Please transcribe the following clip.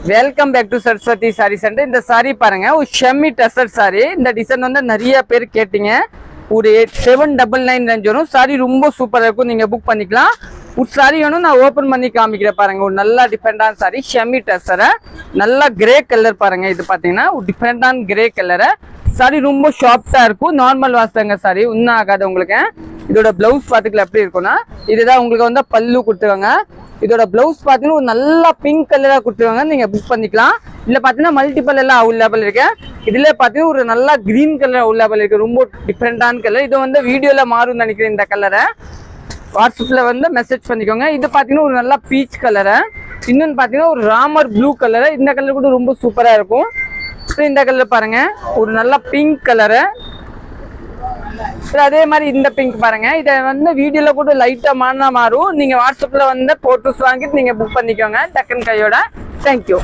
Welcome back to Saraswathi sari centre. இந்த சாரி பாருங்க, ஒரு ஷெம்மி டசர் சாரி. இந்த டிசைன் வந்து நிறைய பேர் கேட்டீங்க. ஒரு 799 ரேஞ்ச் வரும். சாரி ரொம்ப சூப்பராக இருக்கும், நீங்க புக் பண்ணிக்கலாம். ஒரு சாரி வேணும், நான் ஓப்பன் பண்ணி காமிக்கிறேன் பாருங்க. ஒரு நல்லா டிஃப்ரெண்டான சாரி, ஷெம்மி டசரை, நல்லா கிரே கலர் பாருங்க. இது பாத்தீங்கன்னா ஒரு டிஃப்ரெண்டான கிரே கலரு. சாரி ரொம்ப ஷார்ப்டா இருக்கும், நார்மல் வாசங்க சாரி, ஒன்றும் ஆகாது உங்களுக்கு. இதோட பிளவுஸ் பாத்துக்கலாம் எப்படி இருக்கும்னா, இதுதான் உங்களுக்கு வந்து பல்லு கொடுத்துருவாங்க. இதோட பிளவுஸ் பாத்தீங்கன்னா ஒரு நல்லா பிங்க் கலரா கொடுத்துருவாங்க, நீங்க புக் பண்ணிக்கலாம். இதுல பாத்தீங்கன்னா மல்டிபிள் எல்லாம் அவைலபிள் இருக்கு. இதுல பாத்தீங்கன்னா ஒரு நல்லா கிரீன் கலர் அவைலபிள் இருக்கு, ரொம்ப டிஃப்ரெண்டான கலர். இது வந்து வீடியோல மாறும் நினைக்கிறேன். இந்த கலரை வாட்ஸ்அப்ல வந்து மெசேஜ் பண்ணிக்கோங்க. இது பாத்தீங்கன்னா ஒரு நல்லா பீச் கலரு. இன்னொன்னு பாத்தீங்கன்னா ஒரு ராமர் ப்ளூ கலரு. இந்த கலர் கூட ரொம்ப சூப்பரா இருக்கும். இந்த கலர் பாருங்க, ஒரு நல்லா பிங்க் கலரு. அதே மாதிரி இந்த பிங்க் பாருங்க. இதை வந்து வீடியோல கூட லைட்டா மாறினா மாறும். நீங்க வாட்ஸ்அப்ல வந்து போட்டோஸ் வாங்கிட்டு நீங்க புக் பண்ணிக்கோங்க டக்குன்னு கையோட. தேங்க்யூ.